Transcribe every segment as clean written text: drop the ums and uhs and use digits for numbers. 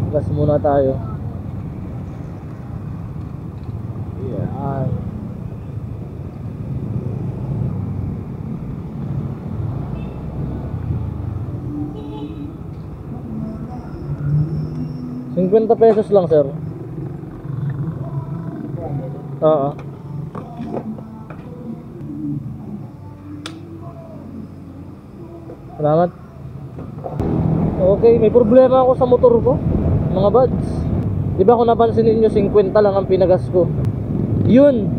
Gas muna tayo. Yan. ₱50 lang, sir. Oo. Salamat. Okay, may problema ako sa motor ko, mga buds. Di ba kung napansin ninyo, 50 lang ang pinagas ko. Yun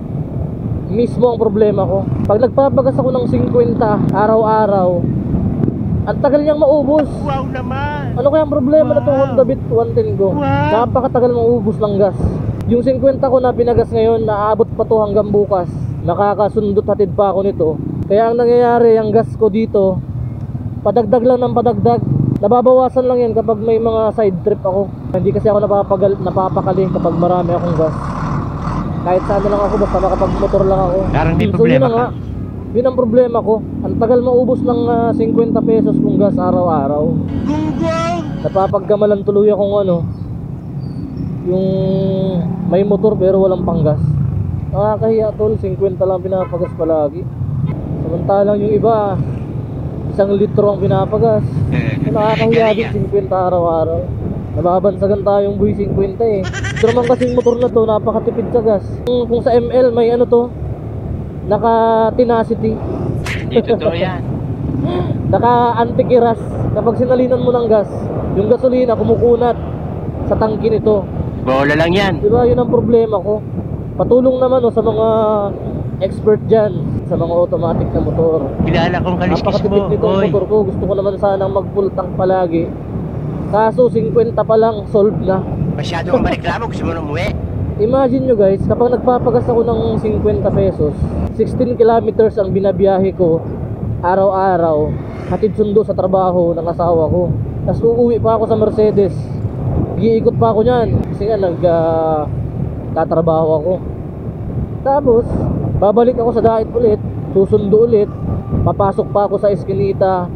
mismo ang problema ko. Pag nagpapagas ako ng 50 araw-araw, ang tagal niyang maubos. Wow naman! Ano kaya ang problema na itong Honda Beat 110 ko? Napakatagal maubos ng gas. Yung 50 ko na pinagas ngayon, naaabot pa to hanggang bukas. Nakakasundot hatid pa ako nito. Kaya ang nangyayari, ang gas ko dito, padagdag lang ng padagdag. Nababawasan lang yan kapag may mga side trip ako. Hindi kasi ako napapakali kapag marami akong gas. Kahit saan lang ako, basta makapag-motor lang ako. Parang may So problema yun nga, yun ang problema ko. Ang tagal maubos ng ₱50 kung gas araw-araw. Gunggong! Napapagkamalan tuloy akong yung may motor pero walang panggas. Nakakahiya tol, 50 lang pinapagas palagi. Samantalang yung iba, 1 litro ang pinapagas. Nakakahiya din 50 araw-araw. Nababansagan tayong buhay 50 eh. Ito naman kasing motor na to, napakatipid sa gas. Kung sa ML may naka tenacity. Hindi totoo yan. Naka anti-kiras. Kapag sinalinan mo ng gas, yung gasolina kumukunat sa tangke nito. Bola lang yan. Diba yun ang problema ko. Patulong naman sa mga expert dyan sa mga automatic na motor. Kilala kong kaliskis Napakatipid mo. nitong motor ko. Gusto ko naman sanang mag-full tank palagi. Kaso 50 pa lang, solve na. Masyado kang mareklamo, gusto mo na umuwi. Imagine nyo guys, kapag nagpapagas ako ng ₱50, 16 kilometers ang binabiyahe ko araw-araw, hatid sundo sa trabaho ng asawa ko. Tapos uuwi pa ako sa Mercedes, iikot pa ako nyan kasi nga tatrabaho ako. Tapos babalik ako sa dait ulit, susundo ulit, papasok pa ako sa eskinita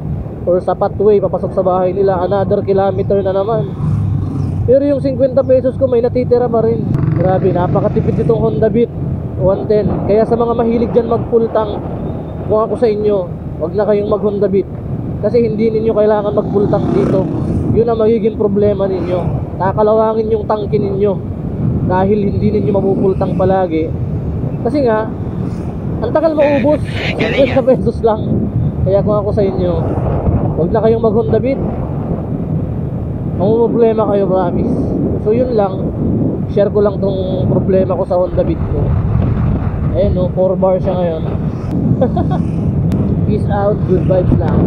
or sa pathway, papasok sa bahay nila, another kilometer na naman. Pero yung ₱50 ko may natitira pa rin. Grabe, napakatipid itong Honda Beat 110. Kaya sa mga mahilig dyan mag full tank, kung ako sa inyo, wag na kayong mag Honda Beat. Kasi hindi ninyo kailangan mag full tank dito. Yun ang magiging problema ninyo. Kakalawangin yung tangke ninyo dahil hindi ninyo mapupull tank palagi. Kasi nga, ang tagal maubos, ₱50 lang. Kaya kung ako sa inyo, wag na kayong mag Honda Beat. Problema kayo, promise. So yun lang, share ko lang tong problema ko sa Honda Beat ko. Ayun 4 bar siya ngayon. Peace out, good vibes lang.